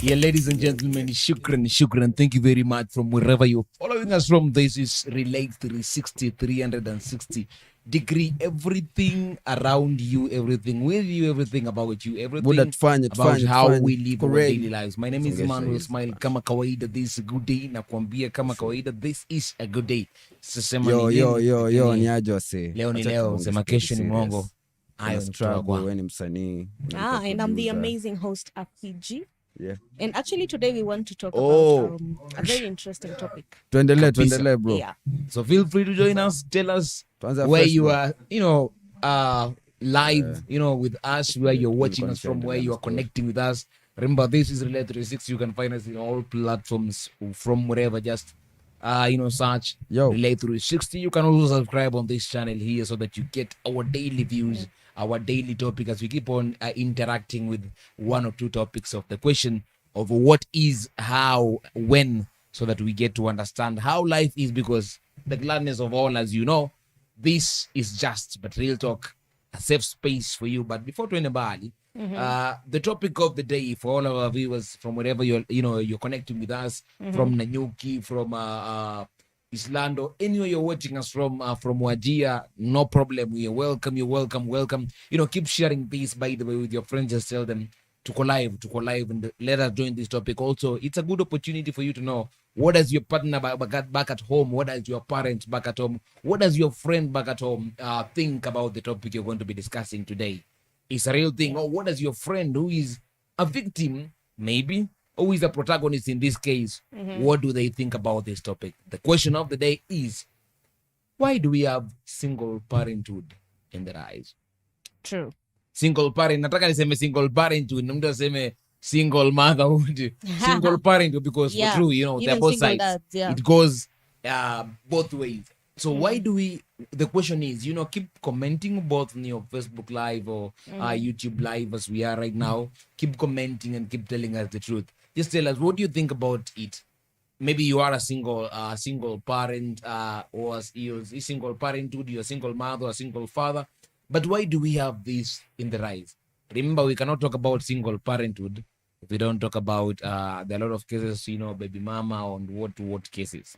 Yeah, ladies and gentlemen, shukran. Thank you very much from wherever you're following us from. This is Relate 360, 360-degree. Everything around you, everything with you, everything about you, everything about how we live our daily lives. My name is Emmanuel. Smile kama kawaida. This is a good day. Nakwambia kama kawaida. This is a good day. Yo, ni aje wase. Leo ni leo, sema kesho ni mwongo. Hayo ni struggle, wewe ni msanii. And I'm the amazing host Afigy. Yeah. And actually today we want to talk about a very interesting topic. Tuendelee bro. Yeah. So feel free to join us. Tell us where you are, live, with us, where you're watching us from, where you are connecting with us. Remember, this is Relate 360. You can find us in all platforms from wherever. Just, search Relate 360. You can also subscribe on this channel here so that you get our daily views, our daily topic, as we keep on interacting with one or two topics of the question of what is, how, when, so that we get to understand how life is, because the gladness of all, as you know, this is just but real talk, a safe space for you. But before to anybody, the topic of the day for all of our viewers from wherever you're connecting with us, from Nanyuki, from Islando, anywhere you're watching us from Wajir, no problem. You're welcome. Keep sharing this, by the way, with your friends. Just tell them to go live, and let us join this topic. Also, it's a good opportunity for you to know, what does your partner back at home, what does your parents back at home, what does your friend back at home think about the topic you're going to be discussing today. It's a real thing. Or what does your friend who is a victim, maybe, who is a protagonist in this case, what do they think about this topic? The question of the day is, why do we have single parenthood in the rise? True. Single parent, nataka niseme single parenthood, na mtu aseme single motherhood. Single parenthood, because for true, they're both sides. Dads, It goes both ways. So why do we, the question is, keep commenting both on your Facebook Live or YouTube Live as we are right now. Keep commenting and keep telling us the truth. Just tell us, what do you think about it? Maybe you are a single parent, or a single parenthood, you're a single mother or a single father. But why do we have this in the rise? Remember, we cannot talk about single parenthood if we don't talk about there are a lot of cases, baby mama and what cases.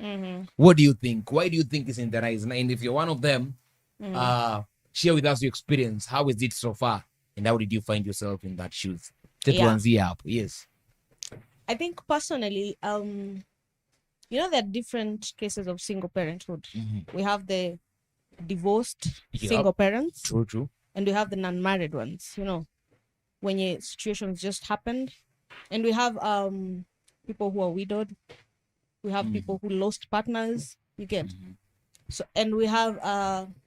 What do you think? Why do you think it's in the rise? And if you're one of them, share with us your experience. How is it so far? And how did you find yourself in that shoes? Yes. I think personally, there are different cases of single parenthood. We have the divorced single parents. True. And we have the non-married ones, when your situations just happened. And we have people who are widowed. We have people who lost partners. You get. So, and we have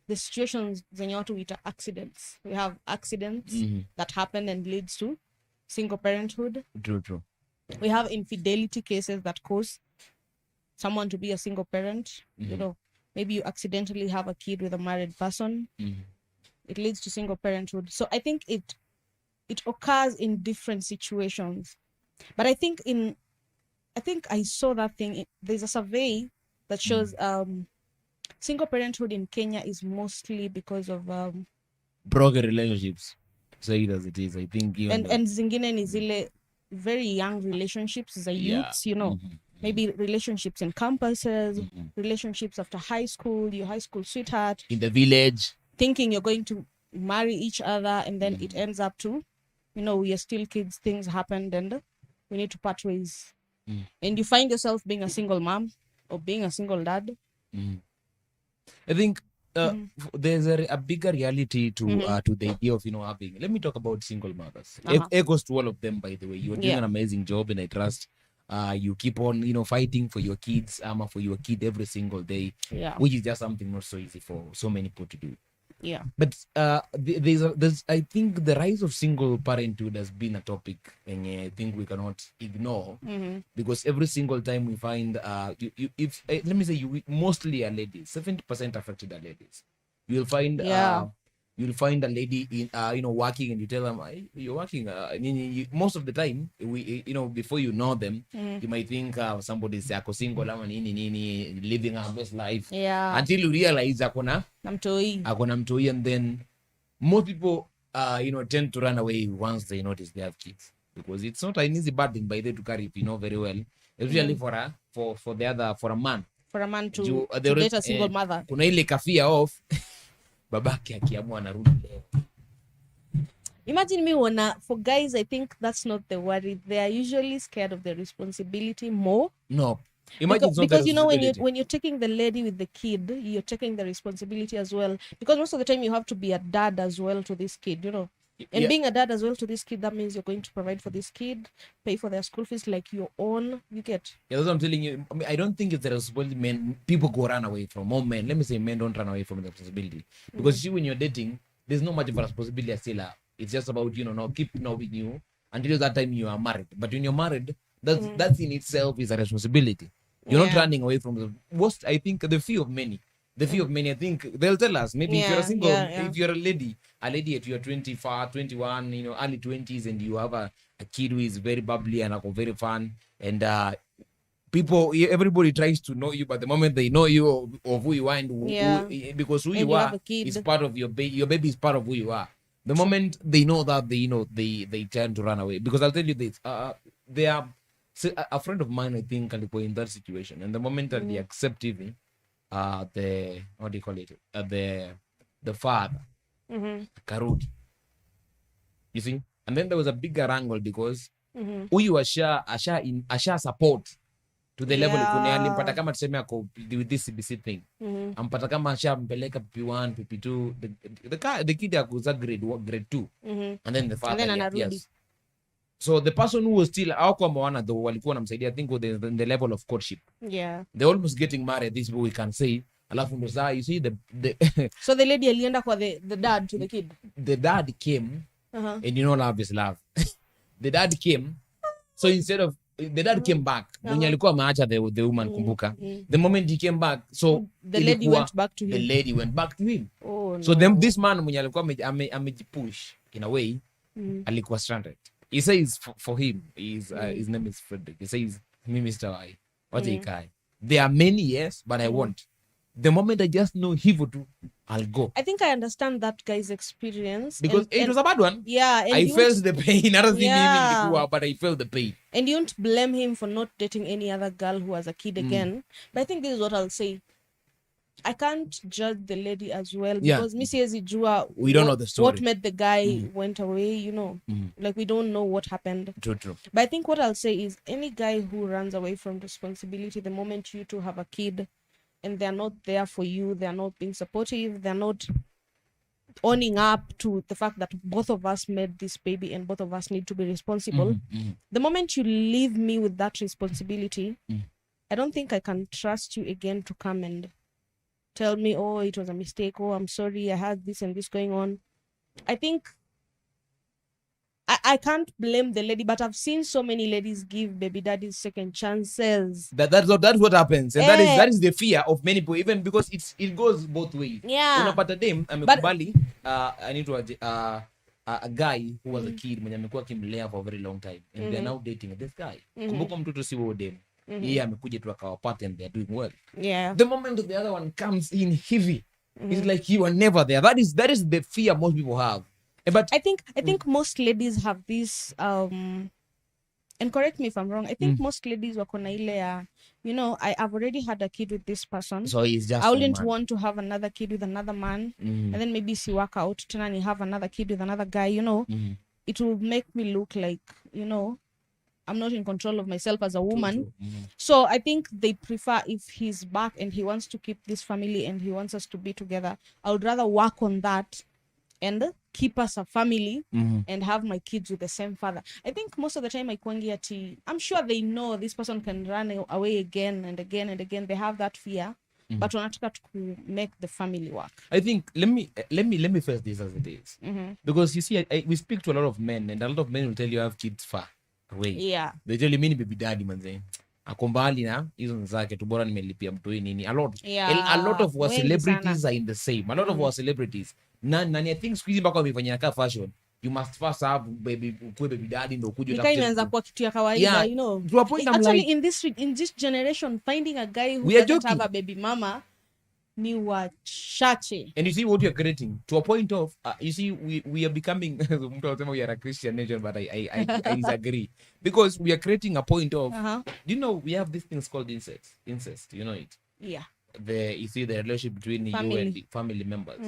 the situations with accidents. We have accidents that happen and leads to single parenthood. True. We have infidelity cases that cause someone to be a single parent. Maybe you accidentally have a kid with a married person. It leads to single parenthood. So I think it occurs in different situations. But I think I saw that thing. There's a survey that shows single parenthood in Kenya is mostly because of broken relationships. Say it as it is. I think and zingine ni zile very young relationships as a youths, maybe relationships in campuses, relationships after high school, your high school sweetheart. In the village. Thinking you're going to marry each other, and then it ends up to, we are still kids, things happened, and we need to part ways. And you find yourself being a single mom or being a single dad. I think there's a bigger reality to the idea of having. Let me talk about single mothers. Echoes to all of them, by the way. You're doing an amazing job, and I trust you keep on fighting for your kids, for your kid every single day, which is just something not so easy for so many people to do. Yeah. But there's I think the rise of single parenthood has been a topic, and I think we cannot ignore, because every single time we find let me say, mostly are ladies. 70% affected are ladies. You'll find you'll find a lady in working, and you tell them, you're working. Most of the time, before you know them, you might think somebody's single, living her best life. Yeah. Until you realize akona mtoi, and then most people tend to run away once they notice they have kids. because it's not an easy burden by the to carry, if you know very well, especially for a man to get a single mother. Kuna ile kafia off babake akiamua anarudi leo. Imagine me for guys, I think that's not the worry. They are usually scared of the responsibility more. No. Imagine because you know, when you're taking the lady with the kid, you're taking the responsibility as well. Because most of the time you have to be a dad as well to this kid, you know. And being a dad as well to this kid, that means you're going to provide for this kid, pay for their school fees like your own. You get? Yeah, that's what I'm telling you. I mean, I don't think it's the responsibility men people go run away from. More men, let me say, men don't run away from the responsibility. Because when you're dating, there's not much of a responsibility still. It's just about, you know, now keep knowing you until that time you are married. But when you're married, that's in itself is a responsibility. You're not running away from the worst. I think the fear of many, I think they'll tell us, maybe if you're a single, if you're a lady at your 25, 21, you know, early 20s, and you have a kid who is very bubbly and very fun, and everybody tries to know you, but the moment they know you of who you are and because who you are is part of your baby is part of who you are. The moment they know that, they tend to run away. Because I'll tell you this, they are a friend of mine, I think, in that situation, and the moment that they accept even the what do you call it, the father, Karudi, you see, and then there was a bigger angle because huyu asha support to the level alimpata kama tuseme ako with this CBC thing, ampata kama ashampeleka PP1 PP2, the kid akuza grade 2, and then the father yes. So the person who was still hawakuwa though walikuwa namsaidia, I think in the level of courtship. Yeah. They're almost getting married, this we can say. Alafu ndo saa, you see the so the lady alienda kwa the dad to the kid. The dad came, and you know love is love. The dad came, so instead of the dad came back, mwenye alikuwa ameacha the woman, kumbuka. The moment he came back, so the lady went back to him. The lady went back to him. Oh, so then this man mwenye alikuwa amejipush in a way, alikuwa stranded. He says for him, his name is Frederick. He says, me, Mr. Y, what a guy. There are many, yes, but I won't. The moment I just know hitherto, I'll go. I think I understand that guy's experience. Because it was a bad one. Yeah. And I felt the pain. I don't think him, but I felt the pain. And you don't blame him for not dating any other girl who has a kid again. But I think this is what I'll say. I can't judge the lady as well because we don't know the story. What made the guy went away, you know. Like we don't know what happened. True. But I think what I'll say is any guy who runs away from responsibility the moment you two have a kid and they're not there for you, they're not being supportive, they're not owning up to the fact that both of us made this baby and both of us need to be responsible. The moment you leave me with that responsibility, I don't think I can trust you again to come and tell me, oh, it was a mistake. Oh, I'm sorry. I had this and this going on. I think I can't blame the lady, but I've seen so many ladies give baby daddies second chances. That's what happens. And that is the fear of many people, even because it goes both ways. Yeah. Unapata dem amekubali a guy who was a kid mwenye amekuwa kimlea for a very long time, and they're now dating this guy. Kumbuka mtoto si wao dem. Amekuja tu akawapata and they're doing well. Yeah. The moment the other one comes in heavy, it's like you are never there. That is the fear most people have. But I think most ladies have this and correct me if I'm wrong. I think most ladies wako na ile you know, I've already had a kid with this person. So it's just I wouldn't want to have another kid with another man. And then maybe she work out tena ni have another kid with another guy, you know. It will make me look like, you know, I'm not in control of myself as a woman. So I think they prefer, if he's back and he wants to keep this family and he wants us to be together, I would rather work on that and keep us a family and have my kids with the same father. I think most of the time I'm sure they know this person can run away again and again and again. They have that fear, but wanataka to make the family work. I think let me face this as it is. Because you see, we speak to a lot of men, and a lot of men will tell you I have kids far away. Yeah. They tell you mimi ni baby daddy manze. Akombali na hizo zake tu, bora nimelipia mtoi nini. A lot of our celebrities are in the same. A lot of our celebrities. Nani I think squeeze mpaka wamefanya ka fashion. You must first have baby daddy ndo kuja utafuta. Ikaanza kuwa kitu ya kawaida, you know. To a point actually, in this generation, finding a guy who doesn't have a baby mama ni wachache. And you see what you're creating to a point of you see we are becoming we are a Christian nation, but I disagree, because we are creating a point of you know, we have these things called incest, you know it. Yeah, you see the relationship between family. You and the family members.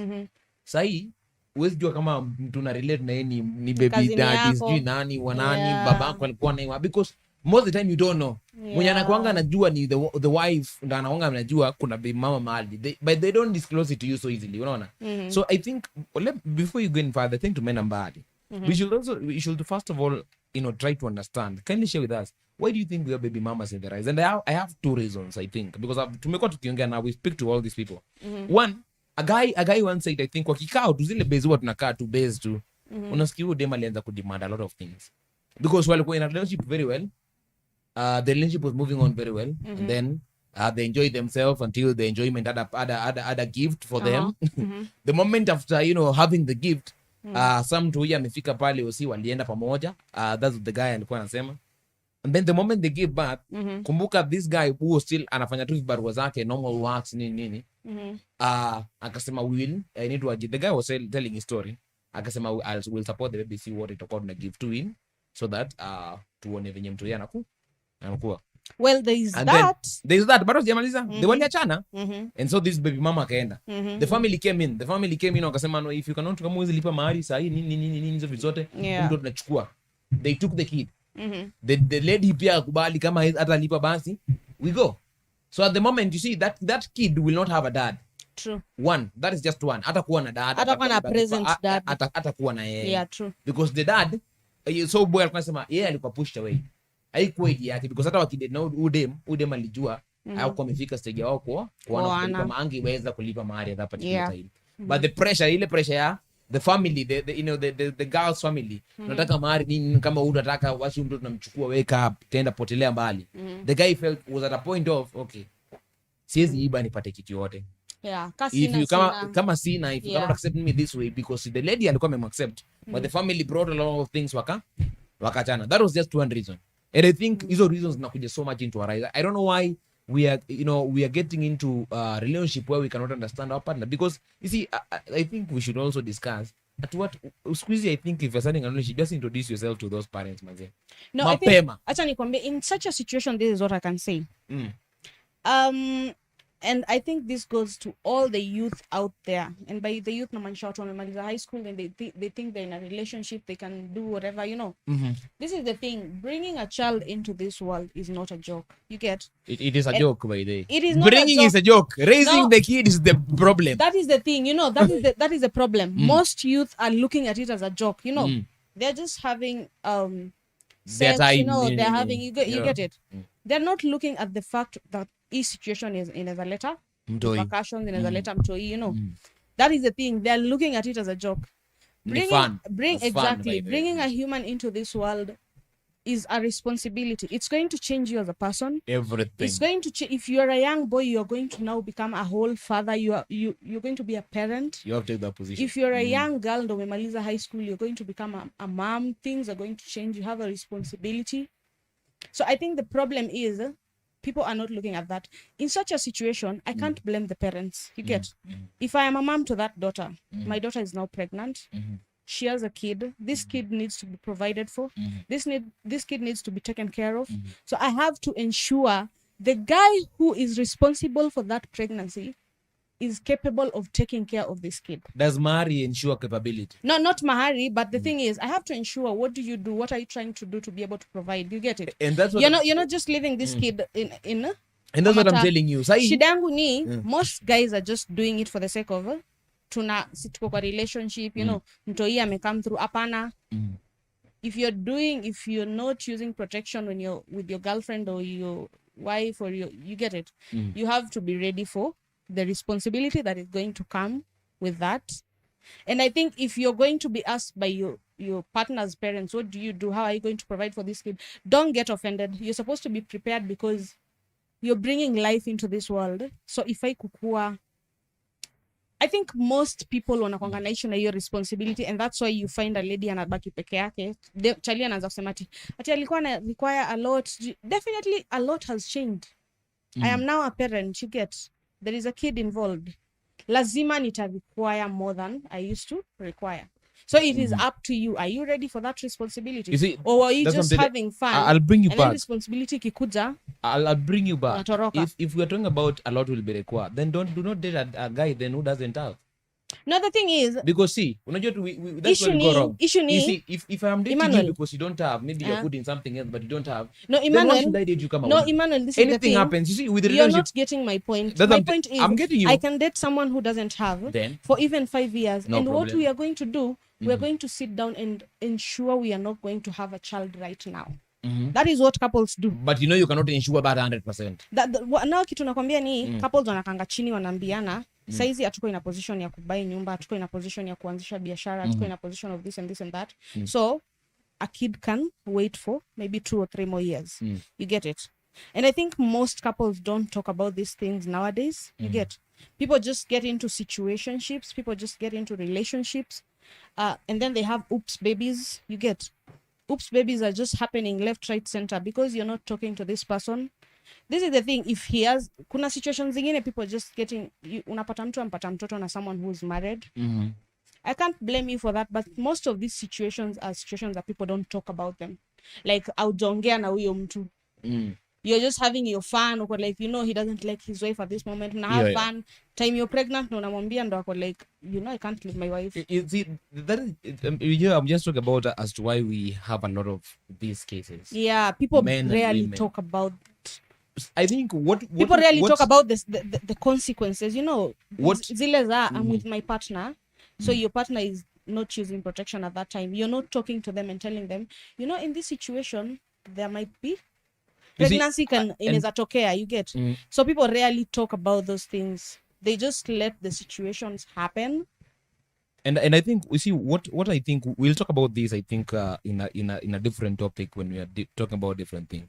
Sahi huwezi jua kama mtu na relate na ni baby daddy sijui nani wanani babako alikuwa na, because most of the time you don't know. Mwenye anakuanga anajua ni the wife, ndo anakuanga anajua kuna baby mama mahali, but they don't disclose it to you so easily, unaona. So I think before you go in further, I think to men mbali, we should first of all, you know, try to understand. Kindly share with us, why do you think we have baby mamas in the rise? And I have two reasons, I think, because tumekuwa tukiongea now, we speak to all these people. One, a guy once said, I think, wakikao tu zile base huwa tunakaa tu base tu, unasikia huyo dem alianza kudemand a lot of things, because walikuwa in a relationship very well. The relationship was moving on very well, and then they enjoyed themselves until the enjoyment had a gift for them. The moment after, you know, having the gift, some tu huyu amefika pale usi walienda pamoja. That's what the guy alikuwa anasema. And then the moment they give birth, kumbuka this guy who was still anafanya tu vibarua zake, normal works nini, akasema I need to, the guy was telling his story, akasema will support the baby, see what it according to give to him, so that tuone venye mtu yeye anakuwa. Well, there is that, but hajamaliza, they waliachana. And so this baby mama akaenda, the family came in wakasema, no, if you cannot come with lipa mahari sahi nini hizo vitu zote mtu tunachukua. They took the kid. The lady pia akubali kama hata lipa basi, we go. So at the moment you see that kid will not have a dad. True. One, that is just one. Hata kuwa na dad, hata kuwa na present dad, hata kuwa na yeye. Yeah, true. Because the dad, so boy alikuwa anasema yeye alikuwa pushed away, haikuwa idea yake, because hata wakide na udem alijua au amefika stage wao kwa kulipa maangi weza kulipa mahari at that particular time. But the pressure, ile pressure ya the family, the you know, the girl's family, nataka mahari nini, kama unataka washi mtu tunamchukua, wake up, tenda potelea mbali. The guy felt was at a point of, okay, siwezi iba nipate kitu yote. Yeah, if you kama sina, if you cannot accept me this way, because the lady alikuwa amemaccept, but the family brought a lot of things wakachana. That was just one reason. And I think hizo reasons nakuja so much into our rise. I don't know why we are getting into a relationship where we cannot understand our partner, because you see, I think we should also discuss at what squeezy. I think if you're starting a relationship, just introduce yourself to those parents, manze. No, I think acha nikwambie, in such a situation, this is what I can say. And I think this goes to all the youth out there. And by the youth, namaanisha watu wamemaliza high school and they think they're in a relationship, they can do whatever, you know. This is the thing. Bringing a child into this world is not a joke. You get? It is a joke, by the way. It is not Bringing is a joke. Raising the kid is the problem. That is the thing, you know. That is the problem. Most youth are looking at it as a joke, you know. They're just having sex, you know. They're having you get it. They're not looking at the fact that each situation is in a letter, repercussions in a letter, you know. That is the thing. They're looking at it as a joke. Bringing a human into this world is a responsibility. It's going to change you as a person. Everything. It's going to change. If you're a young boy, you're going to now become a whole father. You're going to be a parent. You have to take that position. If you're a young girl, ndo umemaliza high school, you're going to become a mom. Things are going to change. You have a responsibility. So I think the problem is people are not looking at that. In such a situation, I can't blame the parents. You get? If I am a mom to that daughter, my daughter is now pregnant. She has a kid. This kid needs to be provided for. This kid needs to be taken care of. So I have to ensure the guy who is responsible for that pregnancy is capable of taking care of this kid. Does Mahari ensure capability? No, not Mahari, but the thing is, I have to ensure, what do you do? What are you trying to do to be able to provide? You get it? And that's what you're not just leaving this kid in and that's what I'm telling you. Shidangu ni, most guys are just doing it for the sake of situko kwa relationship, you know, mtoi amekam through apana. If you're not using protection when you're with your girlfriend or your wife or you get it, you have to be ready for the responsibility that is going to come with that. And I think if you're going to be asked by your partner's parents, what do you do? How are you going to provide for this kid? Don't get offended. You're supposed to be prepared because you're bringing life into this world. So if I kukua, I think most people wanakuanga naishi na hiyo responsibility, and that's why you find a lady anabaki peke yake. Chali anaanza kusema ati alikuwa na require a lot. Definitely a lot has changed. I am now a parent, you get. there is a kid involved, lazima nita require more than I used to require. So it is up to you. Are you ready for that responsibility? You see, or are you just having fun? I'll bring you and back. Then responsibility kikuja. I'll bring you back. If we're talking about a lot will be required, then do not date a guy then who doesn't have. No, the thing is, because see, that's where we go wrong. You see, if I'm dating Emmanuel, you because you don't have, maybe you're good in something else, but you don't have. No, Emmanuel. Then why should I date you? Come on. No, Emmanuel. This anything is the thing. happens. You see, with the you're relationship, not getting my point. My point is, I'm getting you. I can date someone who doesn't have then, for even 5 years, no and problem. what we are going to do, we are going to sit down and ensure we are not going to have a child right now. That is what couples do. But you cannot ensure about 100%. Now kitu nakwambia ni couples wanakanga chini wanaambiana saizi hatuko in a position ya kubai nyumba, hatuko in a position ya kuanzisha biashara, hatuko in a position of this and this and that. So a kid can wait for maybe 2 or 3 more years. You get it? And I think most couples don't talk about these things nowadays. You get? People just get into situationships, people just get into relationships, and then they have oops babies. You get? Oops babies are just happening left, right, center because you're not talking to this person. This is the thing. If he has, kuna situations zingine people just getting, unapata mtu ampata mtoto na someone who's married. I can't blame you for that, but most of these situations are situations that people don't talk about them. Like, aujongea na huyo mtu. You're just having your fun, or like, he doesn't like his wife at this moment. Now have fun. Time you're pregnant, no namwambia ndo ako like, I can't leave my wife. See, I'm just talking about as to why we have a lot of these cases. Yeah, people rarely talk about. I think people rarely talk about this, the consequences. What zile za I'm with my partner, so your partner is not choosing protection at that time. You're not talking to them and telling them, in this situation there might be pregnancy inaweza tokea. You get? So people rarely talk about those things. They just let the situations happen. And I think we see what I think we'll talk about this. I think in a different topic when we are talking about different things.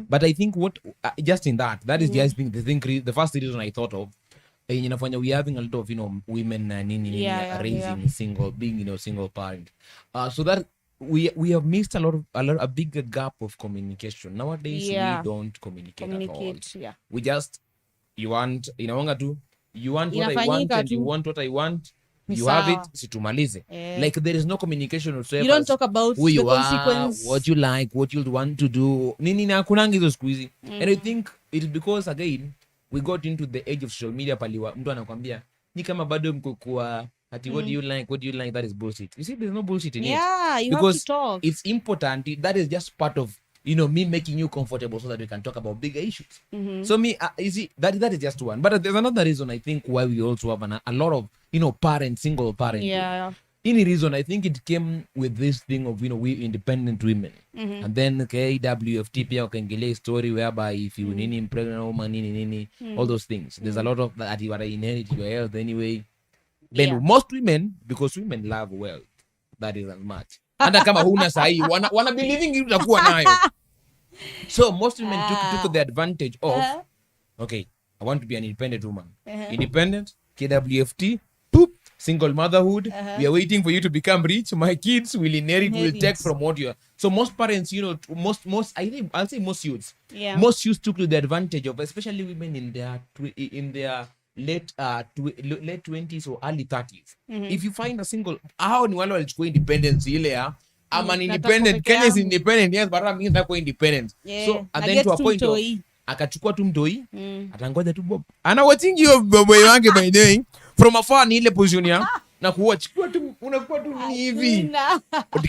But I think what just in that is just the first reason I thought of. We having a lot of women raising single, being single parent. So that we have missed a bigger gap of communication nowadays. We don't communicate at all. Yeah. We just you want what I want and you want what I want. You have it, situmalize. Like there is no communication whatsoever. You don't talk about who you consequence. Are, what you like, what you want to do. Nini na kunangi hizo siku hizi. And I think it's because again we got into the age of social media paliwa mtu anakuambia ni kama bado mko kwa ati what do you like, that is bullshit. You see, there's no bullshit in it. Yeah, you because have to talk. It's important. That is just part of me making you comfortable so that we can talk about bigger issues. So you see, that is just one. But there's another reason I think why we also have a lot of single parents. Yeah. Any reason, I think it came with this thing of we independent women, and then WFT pia wakaingilia story whereby if you nini pregnant woman nini all those things. There's a lot of that you are inherit your health anyway. Then most women, because women love wealth, that is as much. Hata kama huna sahi wana believing you utakuwa nayo. So most women took the advantage of okay, I want to be an independent woman. Independent, KWFT, poop, single motherhood. We are waiting for you to become rich. My kids will inherit, will take from what you are. So most parents, I'll say most youths. Yeah. Most youths took to the advantage of, especially women in their late 20s or early 30s. If you find a single, how ni wale walichukua independence ile ya I'm an independent, Kenya is independent, yes, but I'm not independent. Yeah. So and then to a point of akachukua tu mtoi atangoja tu bob ana watching you boy wange by doing from afar ni ile position ya na kuwatch kwa tu unakuwa tu hivi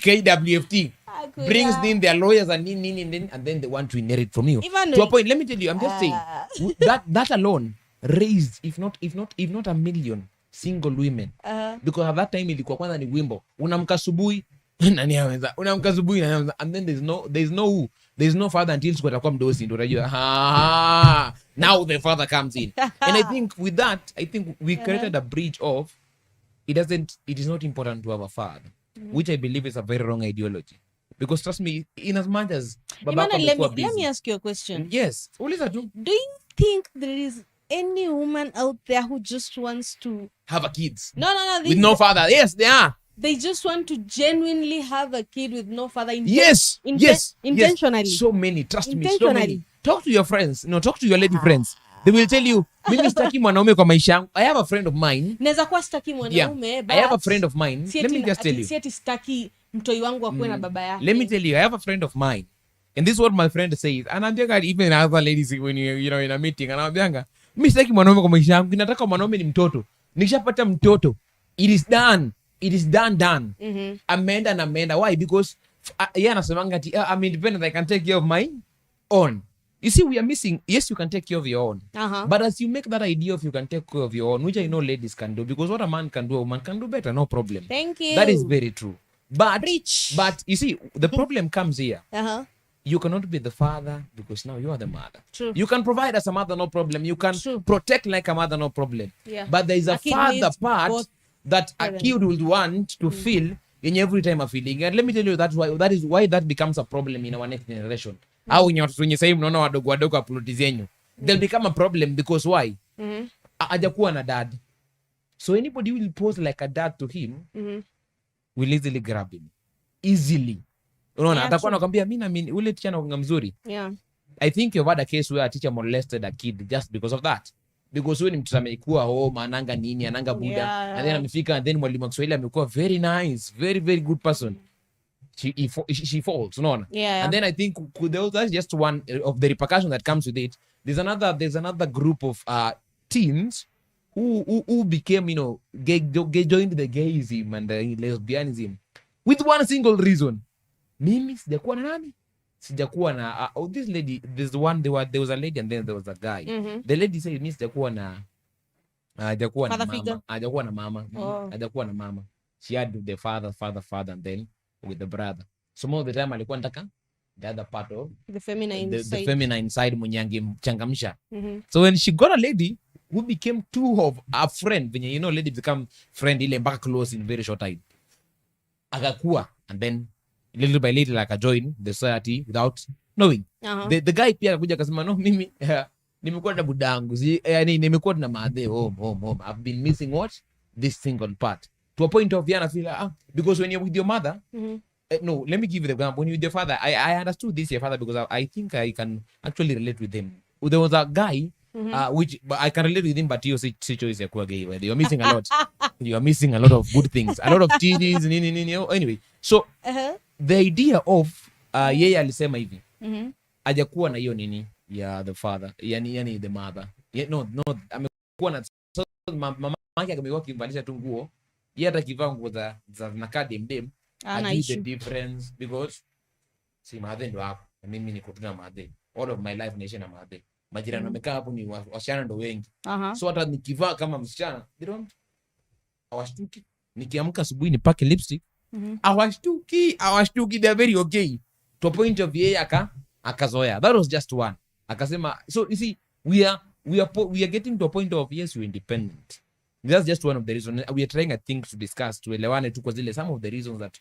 KWFT brings in their lawyers and and then they want to inherit from you. To a point, let me tell you, I'm just saying that alone raised if not a million single women because at that time ilikuwa kwanza ni wimbo unamka asubuhi nani anaweza unamka asubuhi and then there's no father until siku atakuwa mdosi ndio unajua now the father comes in. And I think with that we created a bridge of it is not important to have a father, which I believe is a very wrong ideology. Because trust me, in as much as let me ask you a question. Yes. Uliza tu. Do you think there is any woman out there who just wants to have a kids? No. With no father. Yes, they are. They just want to genuinely have a kid with no father. Yes. Intentionally. Yes. So many. Trust me. So many. Talk to your friends. Talk to your lady friends. They will tell you, mimi sitaki mwanaume kwa maisha yangu. I have a friend of mine. Naweza kuwa sitaki mwanaume, but I have a friend of mine. Let me just tell you. Sieti sitaki mtoi wangu akuwe na baba yake. Let me tell you, I have a friend of mine. And this is what my friend says. Anaambianga even other ladies when you know in a meeting, anaambianga, mimi sitaki mwanaume kwa maisha yangu. Ninataka mwanaume ni mtoto. Nikishapata mtoto, it is done. It is done. Ameenda. Why? Because yeye anasemanga ati I'm independent, I can take care of my own. You see, we are missing. Yes, you can take care of your own. But as you make that idea of you can take care of your own, which I know ladies can do, because what a man can do, a woman can do better, no problem. Thank you. That is very true. But you see, the problem comes here. You cannot be the father because now you are the mother. True. You can provide as a mother, no problem. You can protect like a mother, no problem. Yeah. But there is a father part that a kid would want to feel in every time of feeling. And let me tell you, that is why that becomes a problem in our next generation. Au wenye sasa mnaona wadogo upload zenyu. They'll become a problem because why? Hajakuwa na dad. So anybody will pose like a dad to him will easily grab him. Easily. Unaona, atakuwa anakuambia mimi ule teacher anakuanga mzuri. Yeah. I think you've had a case where a teacher molested a kid just because of that. Because when mtoto amekuwa home ananga nini ananga buda and then amefika and then mwalimu wa Kiswahili amekuwa very nice, very very good person. She falls, unaona? Yeah. And then I think that's just one of the repercussions that comes with it. There's another group of teens who became, you know, joined the gayism and the lesbianism with one single reason. Mimi sijakuwa na nani? Sijakuwa na this lady, there was a lady and then there was a guy. The lady said mimi sijakuwa na hajakuwa na mama. She had the father and then with the brother. Some of the time alikuwa nataka the other part of the feminine side. The feminine side mwenye angemchangamsha. So when she got a lady who became two of a friend, when you know lady become friend ile mpaka close in very short time. Akakuwa and then little by little akajoin the society without knowing. The guy pia akakuja akasema no mimi nimekuwa na budangu yani nimekuwa na madhe home I've been missing what this single part to a point of yana feel because when you're with your mother no, let me give you the example. When you're with your father, I understood this your father because I think I can actually relate with him. There was a guy which but I can relate with him, but your situation is a gay. You're missing a lot. You are missing a lot of good things, a lot of TDs. Anyway, so the idea of yeye alisema hivi hajakuwa na hiyo nini ya the father yani the mother no amekuwa na mama yake amekuwa kimvalisha tu nguo yeye hata kivaa nguo za nakaa dem I the difference because si madhe ndo hapo na mimi niko tuna madhe all of my life naishi na madhe majirani wamekaa hapo ni wasichana ndo wengi so hata nikivaa kama msichana they don't hawashtuki nikiamka asubuhi nipake lipstick hawashtuki they are very okay to a point of yeye akazoea. That was just one akasema. So you see we are getting to a point of yes we're independent. That's just one of the reasons we are trying I think to discuss to elewane tu kwa zile some of the reasons that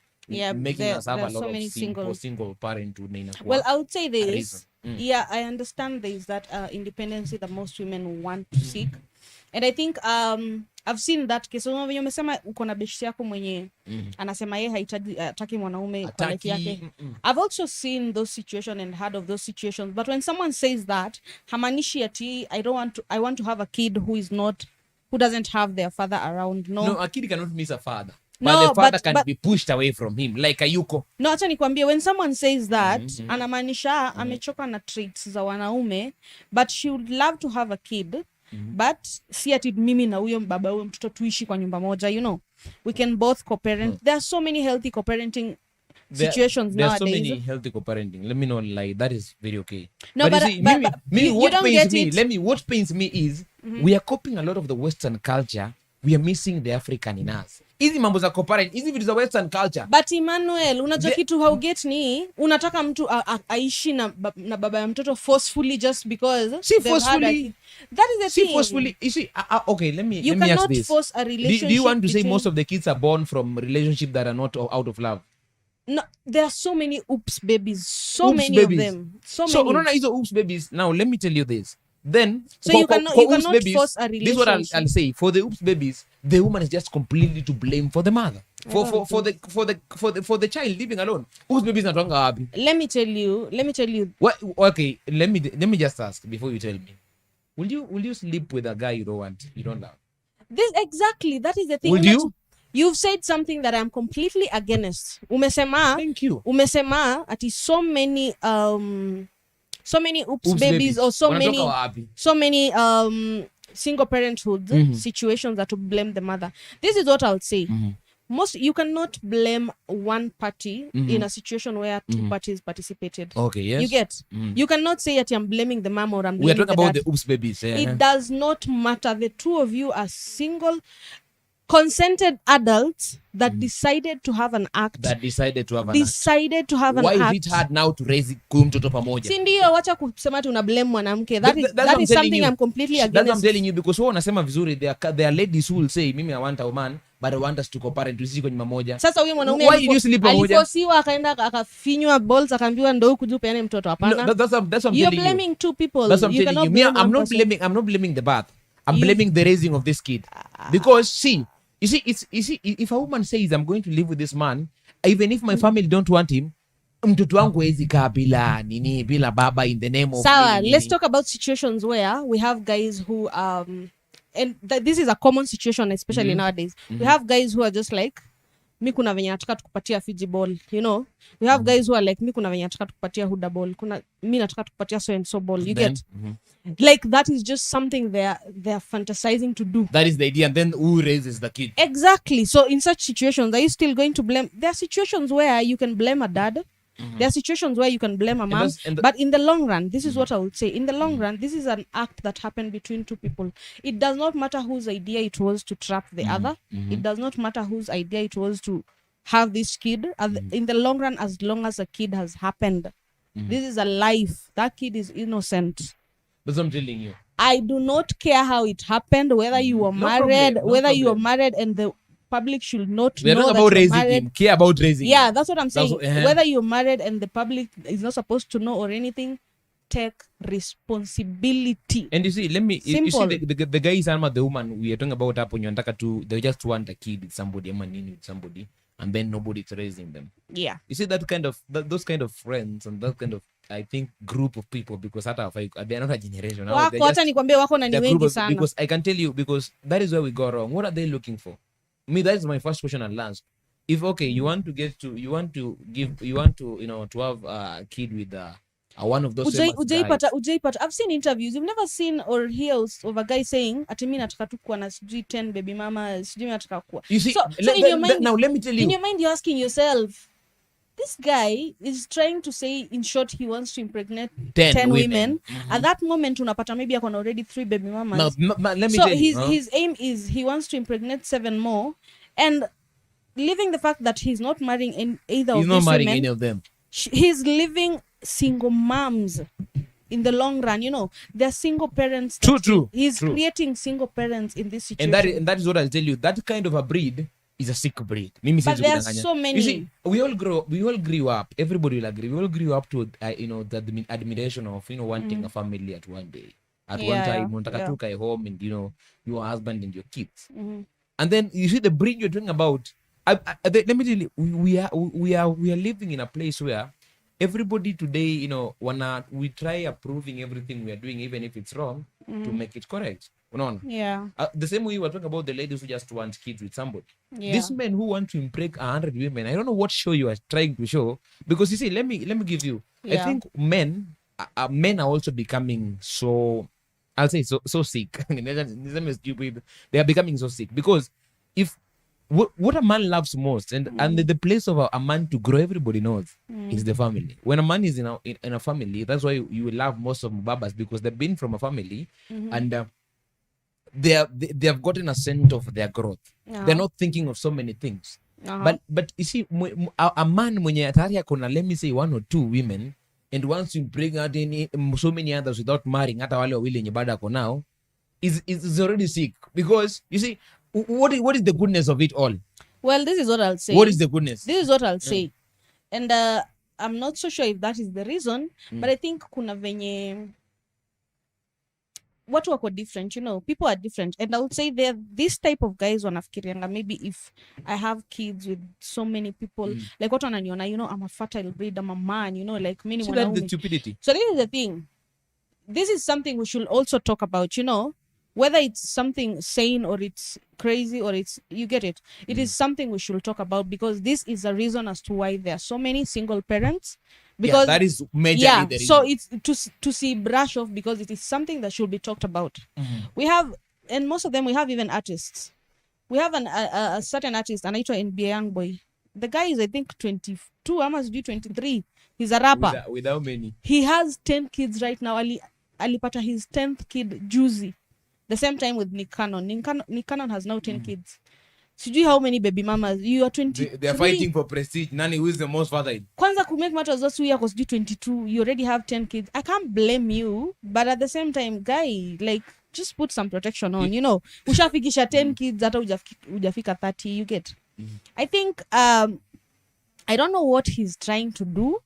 making us have a lot of single parenthood. Well, I would say this. Yeah, I understand there is that independency that most women want to seek. And I think I've seen that case. So when umesema uko na beshi yako mwenye anasema yeye hataki mwanaume kwa life yake. I've also seen those situations and heard of those situations. But when someone says that, hamanishi ati I want to have a kid who doesn't have their father around. No, a kid cannot miss a father. But the father can be pushed away from him like a yuko. No, acha nikwambie, when someone says that, anamaanisha amechoka na traits za wanaume, but she would love to have a kid, but si ati mimi na huyo baba huyo mtoto tuishi kwa nyumba moja, you know. We can both co-parent. There are so many healthy co-parenting situations there nowadays. There are so many healthy co-parenting. Let me not lie. That is very okay. No, but what pains me is we are copying a lot of the Western culture. We are missing the African in us. Hizi mambo za co-parent, hizi vitu za Western culture. But Emmanuel, unajua kitu hauget ni unataka mtu aishi na baba ya mtoto forcefully just because forcefully. That is the thing. Forcefully. You see, okay, let me ask this. You cannot force a relationship. Do you want to say most of the kids are born from relationships that are not out of love? No, there are so many oops babies. So many of them. So unaona hizo oops babies. Now let me tell you this. Then you cannot babies, force a relationship. This is what I'll say. For the oops babies, the woman is just completely to blame for the mother. For the child living alone. Oops babies not wapi? Let me tell you. What? Okay, let me just ask before you tell me. Will you sleep with a guy you don't want, you don't love? This exactly, that is the thing. Would you? You've said something that I'm completely against. Umesema. Thank you. Umesema ati so many oops babies or so many single parenthood situations that would blame the mother. This is what I would say. You cannot blame one party in a situation where two parties participated. Okay, yes. You get? You cannot say that I'm blaming the mom or I'm blaming we are talking about dad. the oops babies. Yeah. It does not matter. The two of you are single, consented adults that decided to have an act. Why act. is it hard now to raise mtoto pamoja? Si ndio, wacha kusema tu una blame mwanamke. That is something I'm completely against. That's what I'm telling you, because unasema vizuri, there are ladies who will say mimi I want a woman but I want us to co-parent, tusishi kwenye mamoja. Sasa huyo mwanaume alifosiwa akaenda akafinywa balls akaambiwa ndio huku juu peane mtoto, hapana. No, that's what I'm telling You're blaming two people. That's what I'm telling you. I'm not blaming the birth. I'm blaming the raising of this kid. Because you see, if a woman says I'm going to live with this man, even if my family don't want him, mtoto wangu hawezi kaa bila baba in the name of Sawa, let's talk about situations where we have guys who and this is a common situation, especially nowadays. We have guys who are just like, mi kuna venye nataka tukupatia Fiji ball, you know. We have guys who are like, mi kuna venye nataka tukupatia Huda ball, mi nataka tukupatia so and so ball, you get? Like that is just something they're fantasizing to do. That is the idea, and then who raises the kid? Exactly. So in such situations, are you still going to blame? There are situations where you can blame a dad. There are situations where you can blame a mom. But in the long run, this is what I would say. In the long run, this is an act that happened between two people. It does not matter whose idea it was to trap the other. It does not matter whose idea it was to have this kid. In the long run, as long as a kid has happened, this is a life. That kid is innocent. That's what I'm telling you. I do not care how it happened, whether you were married, you were married and the public should not know that about you're raising married. him. Care about raising Yeah, him. that's what I'm saying. Whether you're married and the public is not supposed to know or anything, take responsibility. And you see, Simple. you see the guy is the woman we are talking about hapo nyantaka to, they just want a kid with somebody, a man with somebody, and then nobody's raising them. Yeah. You see that kind of those kind of friends and that kind of, I think, group of people, because they are not a generation. Because I can tell you, because that is where we go wrong. What are they looking for? Me, that is my first question and last. If you want to have a kid with one of those Ujaipata. I've seen interviews. You've never seen or hear of a guy saying ati mimi nataka tu kuwa na 10 baby mama, sijui nataka kuwa. You see, so in your mind, now let me tell you. In your mind, you're asking yourself, this guy is trying to say, in short, he wants to impregnate 10 women. At that moment, unapata maybe akona already 3 baby mamas. Now, let me tell you. His aim is he wants to impregnate 7 more, and leaving the fact that he's not marrying either of these women. He's not marrying any of them. He's living single moms in the long run. You know, they're single parents. True. He's creating single parents in this situation. And that is what I'll tell you. That kind of a breed is a sick breed. But there are so many. You see, we all grew up. Everybody will agree. We all grew up to the admiration of wanting a family at one day. At one time, unataka tu kae home and your husband and your kids. And then you see the breed you're talking about. Let me tell you, we are living in a place where everybody today, we try approving everything we are doing, even if it's wrong, to make it correct. Yeah. The same way we were talking about the ladies who just want kids with somebody. Yeah. These men who want to impregnate 100 women, I don't know what show you are trying to show, because you see, let me give you. I think men are also becoming so, I'll say so sick. They are becoming so sick, because if what a man loves most, and the place of a man to grow, everybody knows, is the family. When a man is in a family, that's why you will love most of babas, because they've been from a family, and they have gotten a sense of their growth. They're not thinking of so many things. But you see, a man mwenye atari akona, let me say 1 or 2 women, and wants to bring out so many others without marrying, hata wale wawili yenye bado ako now, is already sick. Because you see, what is the goodness of it all? Well, this is what I'll say. What is the goodness? This is what I'll say. And I'm not so sure if that is the reason, but I think kuna venye watu wako different, people are different. And I would say they're this type of guys wanafikirianga, maybe if I have kids with so many people, like watu wananiona, I'm a fertile breed, I'm a man, like many so that's the stupidity. So this is the thing. this is something we should also talk about, you know, whether it's something sane or it's crazy or it's, you get it. It is something we should talk about, because this is a reason as to why there are so many single parents. Because that is majorly the reason. So it's to see brush off, because it is something that should be talked about. We have, and most of them, we have even artists. We have a certain artist, anaitwa NBA Young Boy. The guy is, I think, 22, I must be 23. He's a rapper. With how many? He has 10 kids right now. Alipata his 10th kid juicy. The same time with Nick Cannon. Nick Cannon has now 10 kids. Sijui how many baby mamas. You are 20. They're fighting for prestige. Nani, who is the most fertile? Kwanza, to make matters worse, you are 22. You already have 10 kids. I can't blame you, but at the same time, guy, like, just put some protection on, you know. Ushafikisha 10 kids, hata ujafika 30, you get. I think, I don't know what he's trying to do.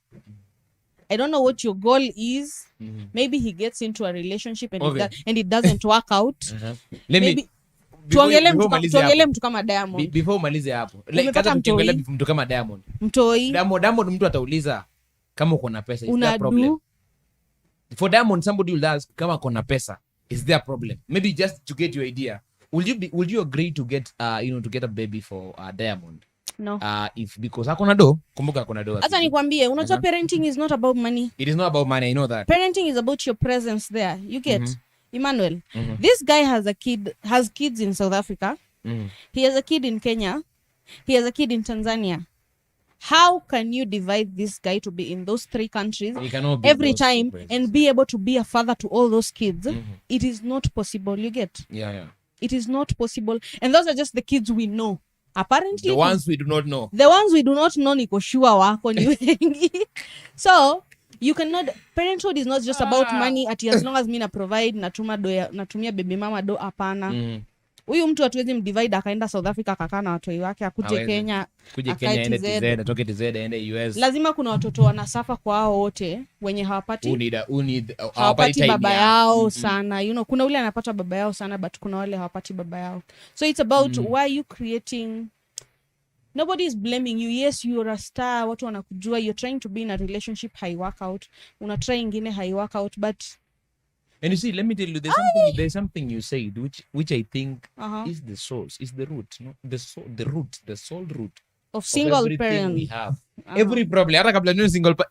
I don't know what your goal is. Maybe he gets into a relationship and, it doesn't work out. Maybe tuongele mtu kama Diamond. Before umalize hapo. Like kata mtuongelea mtu kama Diamond. Diamond mtu atauliza kama uko na pesa, is there a problem? For Diamond, somebody will ask kama uko na pesa, is there a problem? Maybe just to get your idea. Would you agree to get to get a baby for Diamond? No. If because akona do, kumbuka akona do. Hata nikwambie, unajua parenting is not about money. It is not about money, I know that. Parenting is about your presence there. You get Emmanuel. This guy has kids in South Africa. He has a kid in Kenya. He has a kid in Tanzania. How can you divide this guy to be in those 3 countries every time and be able to be a father to all those kids? It is not possible. You get? Yeah. It is not possible. And those are just the kids we know. Apparently, the ones we do not know. The ones we do not know, niko sure wako ni wengi. So, you cannot, parenthood is not just about money, as long as mina provide, natumia baby mama do, apana. Huyu mtu hatuwezi mdivide akaenda South Africa akakaa na watoi wake, akuje Kenya, ende TZ, atoke TZ, ende US. Lazima kuna watoto wanasafa kwa hao wote wenye hawapati baba yao sana. You know, kuna ule anapata baba yao sana, but kuna wale hawapati baba yao. So it's about why you creating. Nobody is blaming you. Yes, you're a star. Watu wanakujua. You're trying to be in a relationship, hai work out. Una try ingine, hai work out, but. And you see, let me tell you, there's something you said, which I think is the source, is the root, no? The sole root of single parent we have. Every problem,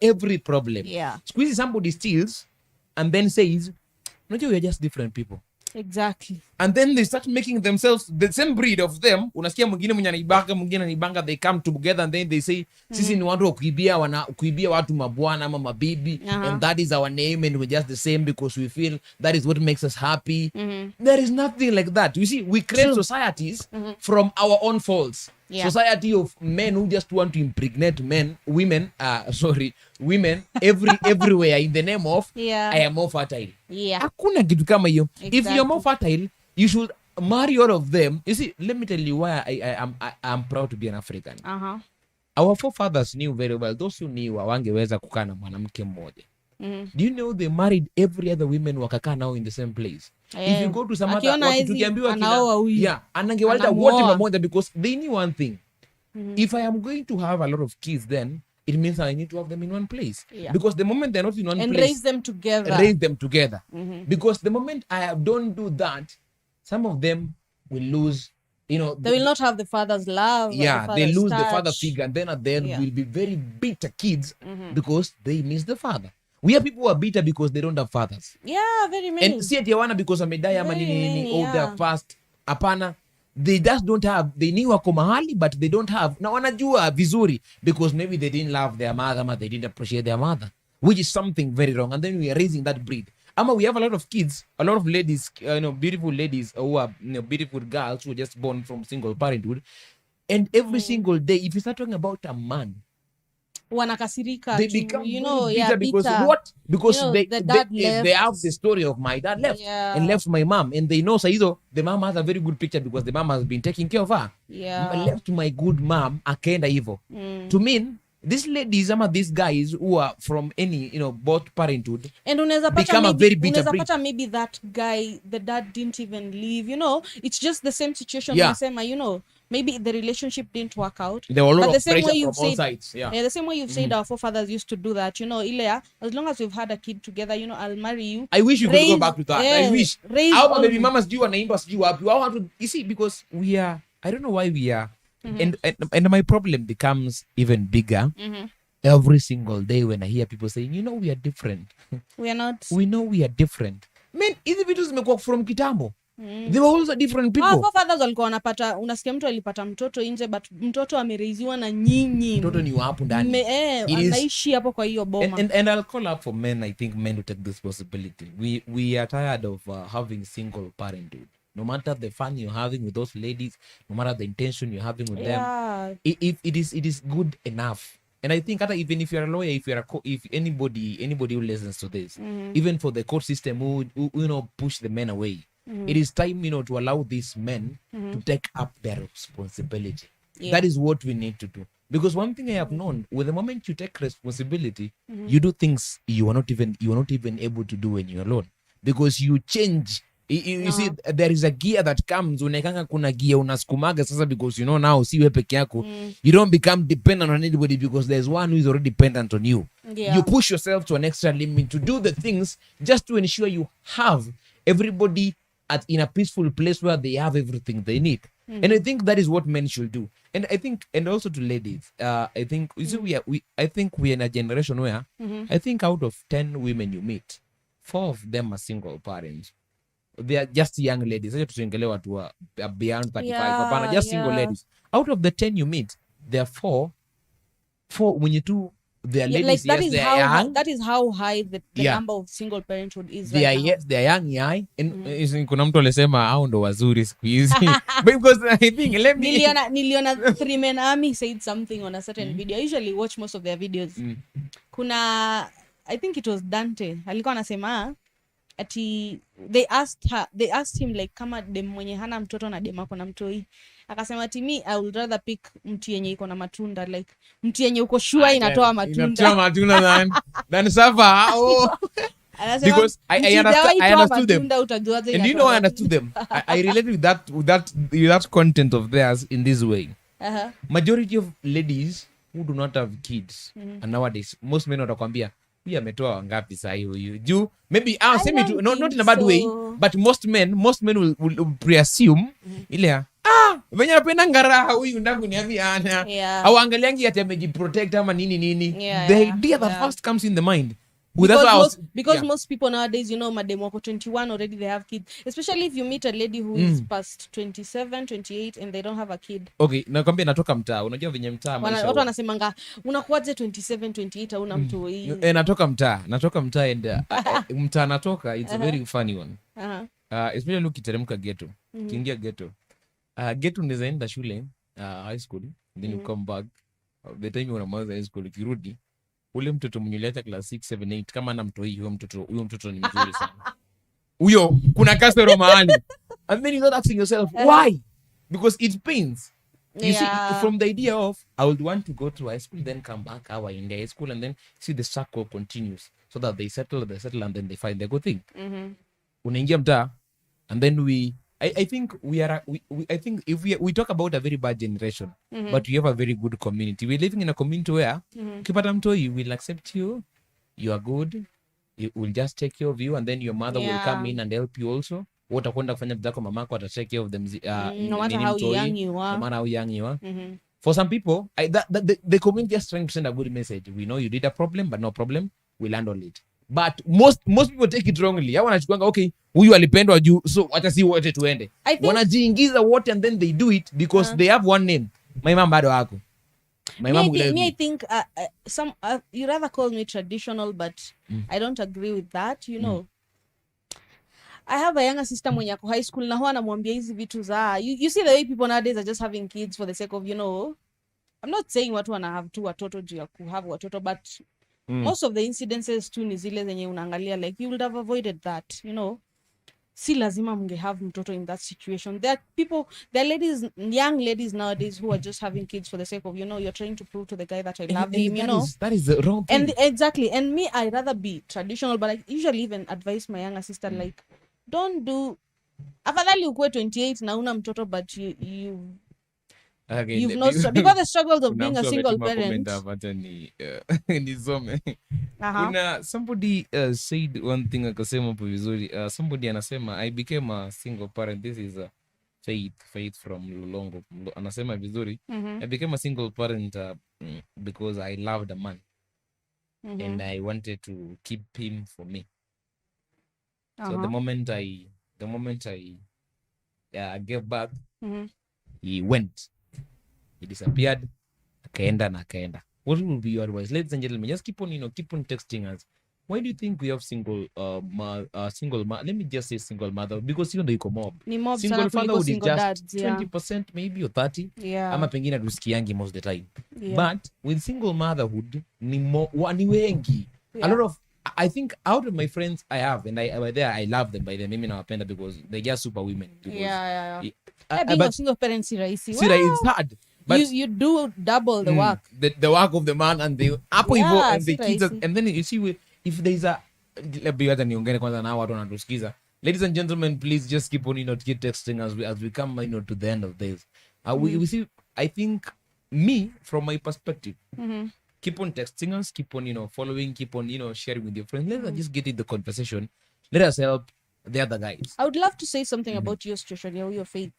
every problem. Yeah. Squeeze somebody steals and then says, "No, we are just different people." Exactly. And then they start making themselves the same breed of them. Unasikia mwingine mwenye anaibanga, they come together and then they say, sisi ni watu wa kuibia watu mabwana ama mabibi, and that is our name and we're just the same because we feel that is what makes us happy. There is nothing like that. You see, we create societies from our own faults. Yeah. Society of men who just want to impregnate women everywhere in the name of I am more fertile. Yeah. Hakuna kitu kama hiyo. Exactly. If you're more fertile, you should marry all of them. You see, let me tell you why I'm proud to be an African. Our forefathers knew very well. Those who knew hawangeweza kukaa na mwanamke mmoja. Do you know they married every other women wakakaa now in the same place? If you go to some other tukiambiwa anangewaleta wote pamoja because they knew one thing. If I am going to have a lot of kids, then it means I need to have them in one place. Yeah. Because the moment they're not in one place, and raise them together. Because the moment I don't do that, some of them will lose, they will not have the father's love. Yeah, they lose the father figure, and then will be very bitter kids because they miss the father. We have people who are bitter because they don't have fathers. Yeah, very many. And see atiawana because amedai ama nini all their past. Apana, they just don't have. They knew wako mahali, but they don't have. Na wanajua vizuri because maybe they didn't love their mother, but they didn't appreciate their mother, which is something very wrong. And then we are raising that breed. We have a lot of kids, a lot of ladies, beautiful ladies who are beautiful girls who are just born from single parenthood. And every single day, if you start talking about a man, wanakasirika, they become bitter because what? Because they have the story of my dad left and left my mom, and they know Saizo, the mom has a very good picture because the mom has been taking care of her. Left my good mom akaenda hivyo. To mean these ladies, these guys who are from any, both parenthood, and become a very bitter breed. Maybe that guy, the dad didn't even leave. It's just the same situation. maybe the relationship didn't work out. There were a lot but the of same pressure way you've from all said, sides. Yeah. the same way you've said our forefathers used to do that, ile, as long as we've had a kid together, I'll marry you. I wish you could go back to that. I wish. Our baby mamas do wanaimba sijui wapi. You see, because we are, I don't know why we are. And my problem becomes even bigger every single day when I hear people saying, we are different. We are not. We know we are different. Man, hizi vitu zimekuwa from kitambo. They were also different people. Forefathers walikuwa wanapata, unasikia mtu alipata mtoto nje, but mtoto amereiziwa na nyinyi. Mtoto ni hapo ndani. Anaishi hapo kwa hiyo boma. And I'll call up for men, I think men to take this possibility. We are tired of having single parenthood. No matter the fun you're having with those ladies, no matter the intention you're having with them, it is good enough. And I think even if you're a lawyer, if anybody who listens to this, even for the court system who push the men away, it is time to allow these men to take up their responsibility. That is what we need to do. Because one thing I have known, with the moment you take responsibility, you do things you are not even able to do when you're alone, because you change. You see, there is a gear that comes unaekanga, kuna gear unasukumaga sasa, because now siwe peke yako. You don't become dependent on anybody, because there's one who is already dependent on you. You push yourself to an extra limit to do the things just to ensure you have everybody in a peaceful place where they have everything they need. And I think that is what men should do. And I think, and also to ladies, I think I think we are in a generation where I think out of 10 women you meet, 4 of them are single parents. They are just young ladies. Tusiongele watu wa beyond 35. Just single ladies. Out of the 10 you meet, there are 4 when you do, they are ladies. That is how high the number of single parenthood is they right are, now. Yes, they are young. Kuna mtu alisema hao ndo wazuri siku hizi. Because I think Niliona 3 Men Army said something on a certain video. I usually watch most of their videos. Kuna, I think it was Dante, alikuwa anasema ati they asked him like, kama dem mwenye hana mtoto na dem ako na mtoi, akasema ati me I would rather pick mti yenye iko na matunda, like mti yenye uko sure inatoa matunda than suffer. Because I understood them. And I understood them. I relate with that content of theirs in this way. Majority of ladies who do not have kids, and nowadays most men watakwambia huyu ametoa wangapi sahi huyu juu, maybe semi to, not in a bad way, but most men will preassume ile venye napenda ngaraha huyu ndaku niambia ana au angaliangi ati amejiprotect ama nini. The idea that first comes in the mind. Because most people nowadays, madem wako 21 already, they have kids, especially if you meet a lady who is past 27, 28 and they don't have a kid. Okay, nakwambia natoka mtaa. Unajua venye mtaa maisha watu wanasemanga unakuaje 27, 28 hauna mtu hii. Natoka mtaa and mtaa natoka, it's a very funny one. Especially ukiteremka ghetto. Kiingia ghetto. Ghetto unaweza enda shule, high school, then you come back. The time unamaliza high school ukirudi, ule mtoto mwenye uliacha class 6, 7, 8 kama ana mtoi, huyo mtoto ni mzuri sana. Huyo kuna kasoro mahali. And then you're not asking yourself why? Because it pains. You see, from the idea of I would want to go to high school, then come back in the high school, and then see the circle continues, so that they settle, and then they find their good thing. Unaingia mtaa, and then I think I think if we talk about a very bad generation, but we have a very good community. We're living in a community where ukipata mtoi will accept you. You are good. It will just take care of you, and then your mother will come in and help you also. Utakwenda kufanya vitu zako, mamako ata take care of them. No matter how young you are. For some people, the community is trying to send a good message. We know you did a problem, but no problem. We'll handle it. But most people take it wrongly. Hao wanachukuanga okay, huyu alipendwa juu, so acha si wote tuende. Wanajiingiza wote, and then they do it because they have one name. My mom bado wako. My mom will me I think you rather call me traditional, but I don't agree with that, I have a younger sister mwenye ako high school, na huwa namwambia hizi vitu za you see the way people nowadays are just having kids for the sake of, I'm not saying watu wana have tu watoto juu ya kuhave watoto, but most of the incidences tu ni zile zenye unaangalia like you would have avoided that, si lazima mnge have mtoto in that situation. There are ladies, young ladies nowadays who are just having kids for the sake of, you're trying to prove to the guy that I love him, that is the wrong thing. And exactly, and me, I'd rather be traditional, but I usually even advise my younger sister like, don't do, afadhali ukue 28 na una mtoto, but Okay, You've not because the struggles of being a single parent. Nisome. Kuna somebody said one thing akasema hapo vizuri. Somebody anasema I became a single parent. This is a faith from Lulongo. Anasema vizuri. I became a single parent because I loved a man. And I wanted to keep him for me. So the moment I gave birth, he went. He disappeared. Akaenda. What will be your advice, ladies and gentlemen? Just keep on texting us. Why do you think we have single let me just say single mother, because iko mob. Single father would is just 20% maybe or 30. Ama pengine tusikiangi most the time. But with single motherhood ni wengi. A lot of, I think out of my friends I have, and I love them by them. Mimi nawapenda because they're just super women. Being a single parent it's hard. But you do double the work. The work of the man and the and the kids. And then you see, if there's a ladies and gentlemen, please just keep on keep texting as we come to the end of this. We see, I think, me from my perspective, keep on texting us, keep on following, keep on sharing with your friends. Let's just get in the conversation. Let us help the other guys. I would love to say something about your situation, your faith.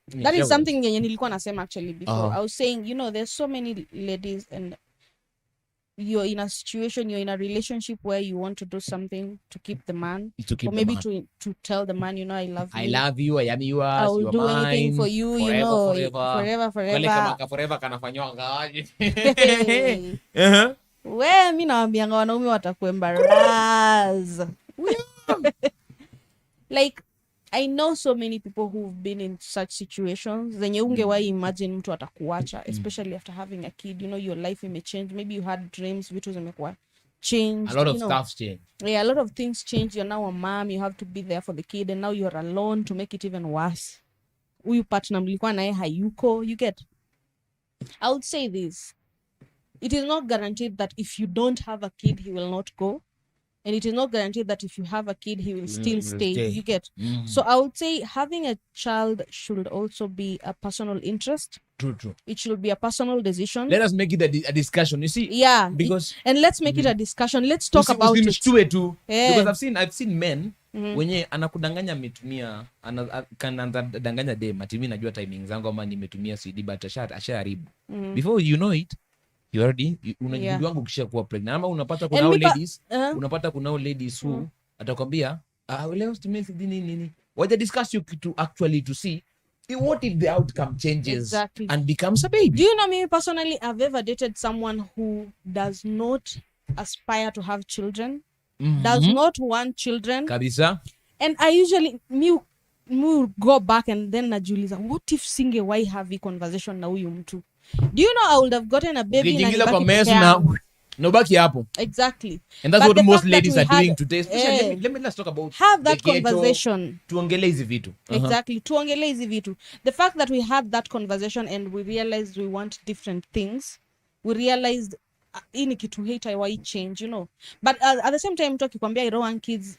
That is something nilikuwa nasema actually before. I was saying, there's so many ladies and you're in a situation, you're in a relationship where you want to do something to keep the man, or maybe to tell the man, I love you. I love you. I am yours. I will do anything for you. Forever. Forever kanafanywa we mi naambianga wanaume watakuembaraz. Like, I know so many people who've been in such situations. Zenye ungewahi imagine mtu atakuacha, especially after having a kid. Your life may change. Maybe you had dreams, vitu zimekuwa changed. A lot of stuff changed. Yeah, a lot of things change. You're now a mom. You have to be there for the kid, and now you're alone to make it even worse. Huyu partner mlikuwa naye hayuko. You get? I would say this. It is not guaranteed that if you don't have a kid, he will not go. And it is not guaranteed that if you have a kid, he will still stay. You get? So I would say having a child should also be a personal interest. True. It should be a personal decision. Let us make it a discussion. You see? Yeah. And let's make it a discussion. Let's talk about it. Too. Yeah. Because I've seen men wenye anakudanganya ametumia kanadanganya dem ati mimi najua timing zangu ama nimetumia CD but ashaharibu. Before you know it, you already unajibu wangu kisha kuwa pregnant. Ama unapata kuna ladies who atakwambia leo situmie CD nini. Waja discuss you to actually to see what if the outcome changes and becomes a baby. Do you know me personally? I've ever dated someone who does not aspire to have children, does not want children. Kabisa. And I usually go back and then najiuliza, what if singewahi have a conversation na huyu mtu? Do you know I would have gotten a baby nobaki hapo. Exactly. And that's what most ladies are doing today. Especially, let's talk about have that conversation. Tuongelee hizi vitu. Exactly. Tuongelee hizi vitu. The fact that we had that conversation and we realized we want different things. We realized ini kitu hate why change, But at the same time tukikwambia I don't want kids.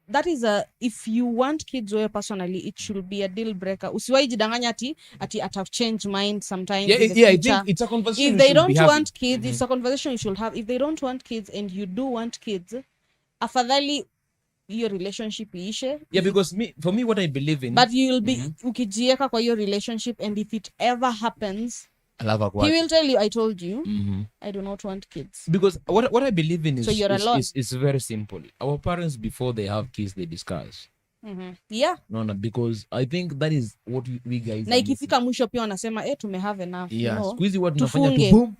That is if you want kids wewe personally, it should be a deal breaker. Usiwahi jidanganya ati have changed mind sometimes. Yeah, I think it's a conversation. If they don't want kids, it's a conversation you should have. If they don't want kids and you do want kids, afadhali your relationship iishe. Yeah, because for me what I believe in. But you will be ukijieka kwa your relationship, and if it ever happens, he will tell you, I told you, I do not want kids. Because what I believe in so you're alone. Is very simple. Our parents, before they have kids, they discuss. Yeah. No, because I think that is what we guys. Na ikifika mwisho pia wanasema tumehave enough. Yeah. Squeezy what tunafanya tu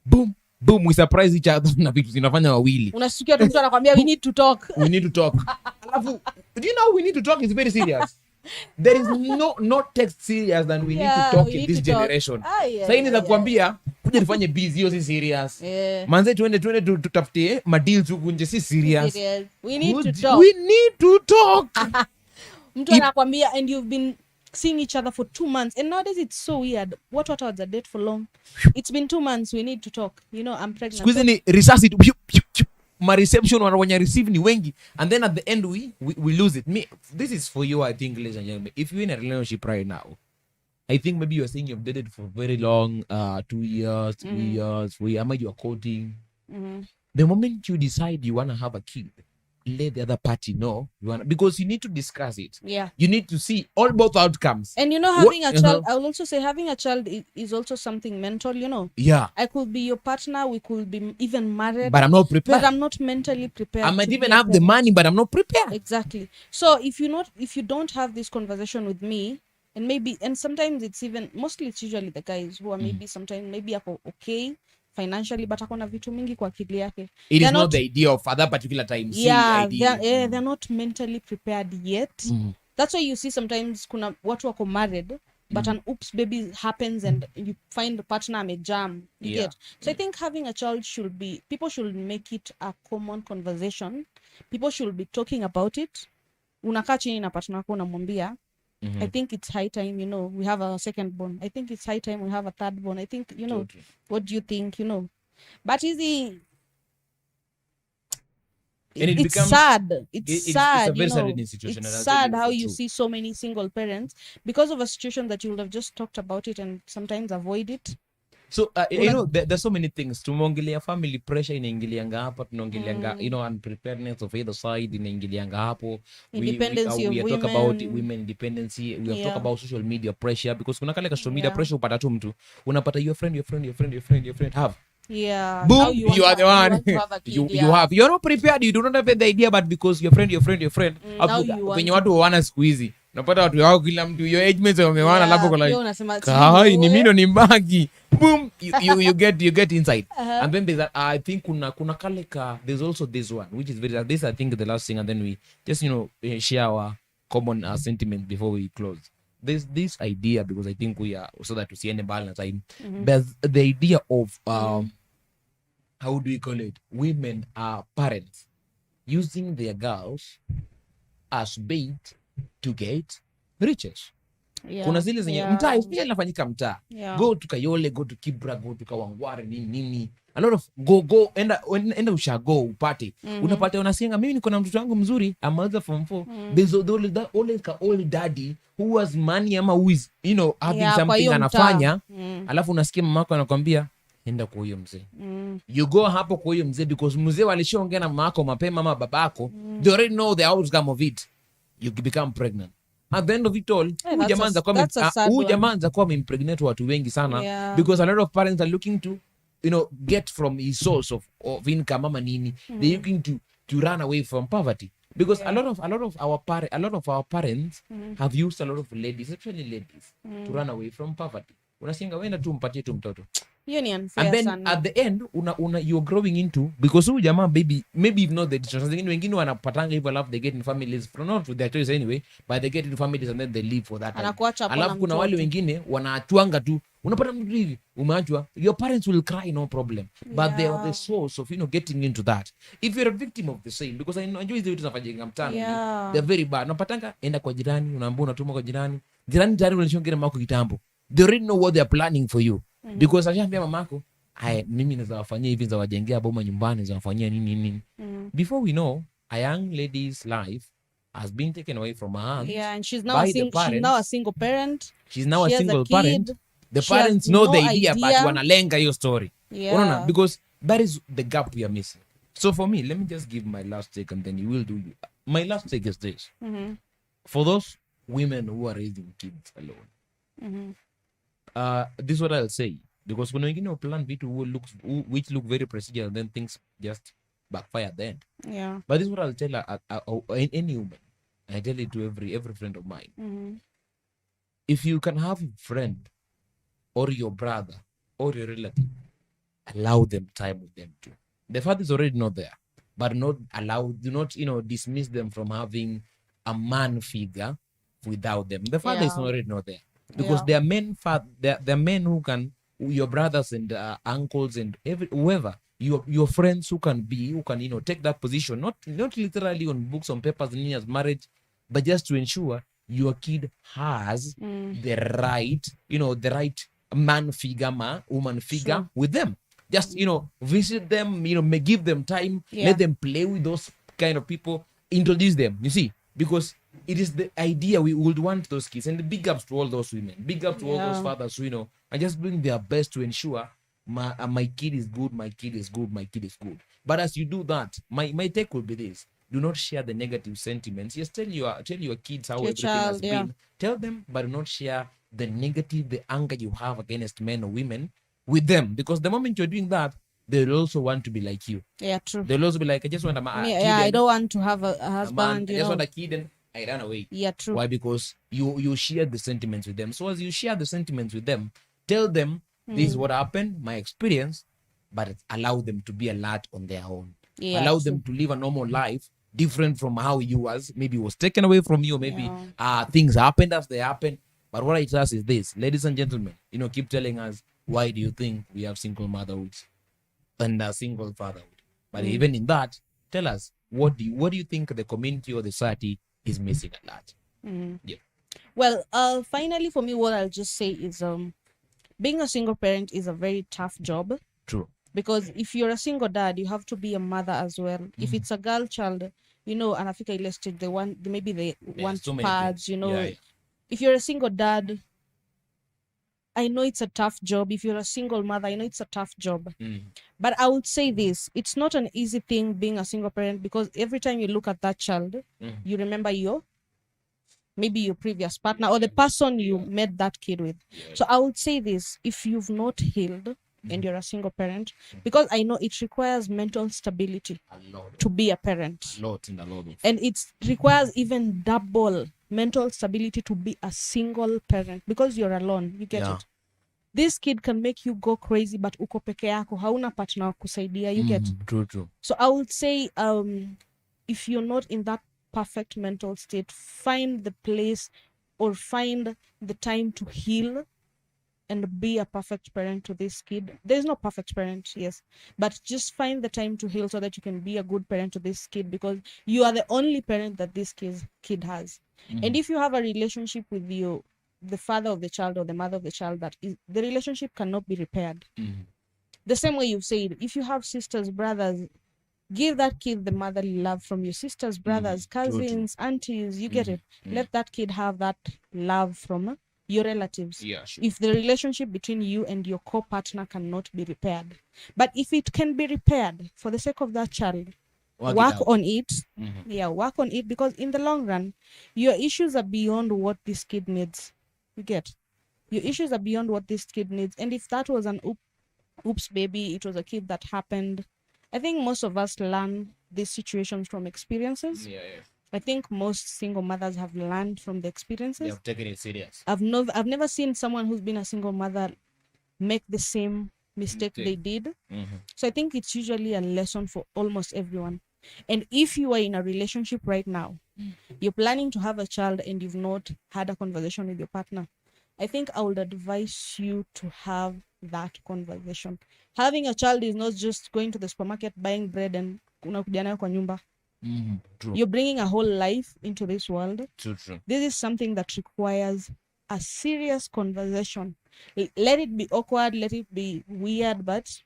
boom, we surprise each other na vitu zinafanya wawili. Unasikia tu mtu anakuambia we need to talk. We need to talk. Alafu, do you know we need to talk is very serious. There is no text serious than we need to talk in this generation. Sasa hivi nakwambia kuja tufanye busy, hiyo si serious. Manze tuende tutafute madeals huku nje, si serious. We need to talk. Mtu anakwambia and you've been seeing each other for 2 months, and nowadays it's so weird. What was a date for long? It's been 2 months, we need to talk. I'm pregnant. Squeeze ni research my reception when you receive ni wengi, and then at the end we lose it. This is for you, I think, ladies and gentlemen. If you're in a relationship right now, I think maybe you're saying you've dated for very long, 2 years, 3 years, maybe you're courting. The moment you decide you want to have a kid, let the other party know you want, because you need to discuss it. Yeah. You need to see both outcomes. And having a child, I will also say having a child is also something mental, Yeah. I could be your partner, we could be even married. But I'm not prepared. But I'm not mentally prepared. I might even have the money, but I'm not prepared. Exactly. So if you don't have this conversation with me, and sometimes it's usually the guys who are maybe okay financially, but akona vitu mingi kwa akili yake. It is not the idea of other particular times. Yeah, they're not mentally prepared yet. That's why you see sometimes kuna watu wako married, but an oops baby happens and you find the partner amejam. You get. So I think having a child people should make it a common conversation. People should be talking about it. Unakaa chini na partner wako unamwambia, I think it's high time, we have a second born. I think it's high time we have a third born. I think, totally. What do you think, But it's sad. It's sad. It's a very sad institution. It's sad how you see so many single parents because of a situation that you would have just talked about it and sometimes avoid it. So there's so many things. Tumeongelea family pressure inaingilianga hapa, tunaongeleanga unpreparedness of either side inaingilianga hapo. Independency we talk about women independency. We have talk about social media pressure, because kuna kale social media pressure upata tu mtu. Unapata your friend have. Yeah. Boom, you are the one. You have. You're not prepared. You do not have the idea, but because your friend. When you want to wana siku hizi. Unapata watu wao kila mtu your age mates wamewana alafu kwa like ni mimi ni mbagi. Boom, you get inside. And then there's I think kuna kale there's also this one which is very this I think the last thing, and then we just share our common sentiment before we close. There's this idea, because I think we are so that we see any balance. There's the idea of how do we call it? Women are parents using their girls as bait to get riches. Kuna zile zenye mtaa pia inafanyika mtaa. Go to Kayole, go to Kibra, go to Kawangware, nini. A lot of go enda ushago upate. Unapata unasenga mimi niko na mtoto wangu mzuri amaliza form 4. There's always ka old daddy who has money ama who is having something anafanya. Alafu unasikia mamako anakuambia enda kwa huyo mzee. You go hapo kwa huyo mzee because mzee walishaongea na mamako mapema ama babako. They already know the outcome of it. You become pregnant. At the end of it all, huyu jamaa anza kuwa impregnate watu wengi sana, because a lot of parents are looking to get from his source of income ama nini. They're looking to run away from poverty, because a lot of our parents have used a lot of ladies, especially ladies, to run away from poverty. Unasinga wenda tu mpatie tu mtoto. And then at the end you're growing into, because huyu jamaa maybe if not the decisions wengine wanapatanga hivyo, alafu they get in families from not with their choice anyway, but they get in families and then they live for that time. Alafu kuna wale wengine wanaachwanga tu, unapata mtu hivi umeachwa, your parents will cry no problem, but they are the source of getting into that. If you're a victim of the same, because I know hizo vitu zinafanyika mtaani, they're very bad. Unapatanga enda kwa jirani, unaambia unatuma kwa jirani tayari unashongera mako kitambo. They already know what they are planning for you. Because ashaambia mamako, mimi naweza wafanyia hivi, za wajengea boma nyumbani, za wafanyia nini. Before we know, a young lady's life has been taken away from her hands. Yeah, and she's now a single parent. She's now a single parent. The parents know the idea, but wanalenga your story. Unaona, because that is the gap we are missing. So for me, let me just give my last take and then you will do you. My last take is this. For those women who are raising kids alone. This is what I'll say, because kuna wengine plan vitu which look very prestigious and then things just backfire at the end. But this is what I'll tell any woman. I tell it to every friend of mine. If you can have a friend or your brother or your relative, allow them time with them too. The father is already not there, but do not dismiss them from having a man figure without them. The father is already not there. Because there are men who can, your brothers and uncles and whoever, your friends who can take that position, not literally on books, on papers, as marriage, but just to ensure your kid has the right man figure, woman figure with them. Just visit them, may give them time, let them play with those kind of people, introduce them. You see, because it is the idea we would want those kids. And big ups to all those women, big up to all those fathers who, are just doing their best to ensure my kid is good, my kid is good, my kid is good. But as you do that, my take will be this: do not share the negative sentiments. Yes, tell your kids how everything has been. Tell them, but do not share the negative, the anger you have against men or women with them, because the moment you're doing that, they'll also want to be like you. Yeah, true. They'll also be like, I just want a kid. I don't want to have a husband. I just want a kid and I ran away. Yeah, true. Why? Because you share the sentiments with them. So as you share the sentiments with them, tell them this is what happened, my experience, but allow them to be alert on their own. Yeah, allow them to live a normal life different from how you was. Maybe it was taken away from you. Maybe things happened as they happened. But what I tell us is this, ladies and gentlemen, keep telling us, why do you think we have single motherhoods and a single fatherhood? But even in that, tell us, what do you think the community or the society is missing at that? Yeah. Well, finally for me, what I'll just say is being a single parent is a very tough job. True. Because if you're a single dad, you have to be a mother as well. If it's a girl child, and Afigy listed the one, maybe they want so pads, If you're a single dad, I know it's a tough job. If you're a single mother, I know it's a tough job. But I would say this, it's not an easy thing being a single parent, because every time you look at that child, you remember maybe your previous partner or the person you met that kid with. So I would say this, if you've not healed and you're a single parent, because I know it requires mental stability to be a parent. And it requires even double mental stability to be a single parent, because you're alone. You get it? This kid can make you go crazy, but uko peke yako, hauna partner wa kusaidia. You get it? True. So I would say if you're not in that perfect mental state, find the place or find the time to heal and be a perfect parent to this kid. There's no perfect parent, yes, but just find the time to heal so that you can be a good parent to this kid, because you are the only parent that this kid has. And if you have a relationship with the father of the child or the mother of the child, the relationship cannot be repaired. The same way you've said, if you have sisters, brothers, give that kid the motherly love from your sisters, brothers, cousins, aunties. You get it? Let that kid have that love from your relatives. Yeah, sure. If the relationship between you and your co-partner cannot be repaired, but if it can be repaired for the sake of that child, work on it. Work on it, because in the long run, your issues are beyond what this kid needs. You get? Your issues are beyond what this kid needs. And if that was an oops baby, it was a kid that happened, I think most of us learn these situations from experiences. I think most single mothers have learned from the experiences. They have taken it serious. I've never seen someone who's been a single mother make the same mistake they did. So I think it's usually a lesson for almost everyone. And if you are in a relationship right now, you're planning to have a child and you've not had a conversation with your partner, I think I would advise you to have that conversation. Having a child is not just going to the supermarket, buying bread and unakuja nayo kwa nyumba. True. You're bringing a whole life into this world. True. This is something that requires a serious conversation. Let it be awkward, let it be weird, but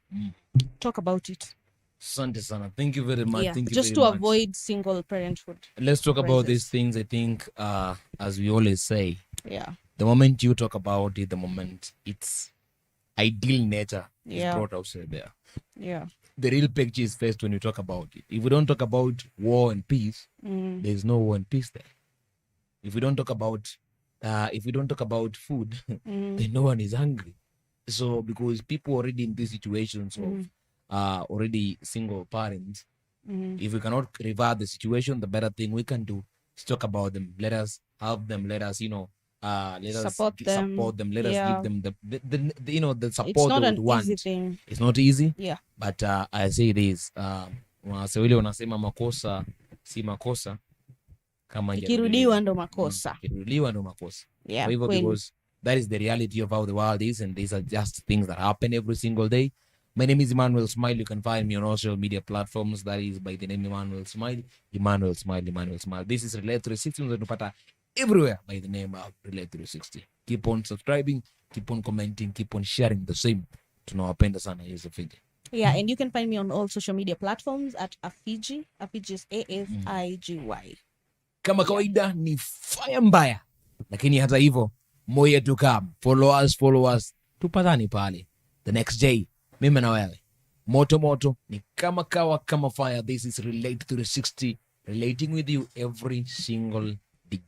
talk about it. Sante sana. Thank you very much. Thank you just very to much. Avoid single parenthood. Let's talk about these things. I think, as we always say, the moment you talk about it, the moment it's ideal nature is brought outside there. The real picture is first when you talk about it. If we don't talk about war and peace, there's no war and peace there. If we don't talk about food, then no one is hungry. So because people already in these situations of already single parents, if we cannot revert the situation, the better thing we can do is talk about them. Let us help them. Let us, let us support them. Let us give them the support they would want. It's not an easy thing. It's not easy. But I say this, wasewili wanasema makosa si makosa kama ikirudiwa ndo makosa. Kwa hivyo, because that is the reality of how the world is, and these are just things that happen every single day. My name is Emmanuel Smile. You can find me on all social media platforms. That is by the name Emmanuel Smile. Emmanuel Smile. This is Relate 360. Unatupata everywhere by the name of Relate 360. Keep on subscribing, keep on commenting, keep on sharing the same. Tunawapenda sana. Here's Afigy. And you can find me on all social media platforms at Afigy. Afigy is AFIGY. kama kawaida ni fire mbaya, lakini hata hivyo more to come. Follow us, tupatani pale the next day. Mimi na wewe moto ni kama kawa kama fire. This is Relate 360, relating with you every single degree.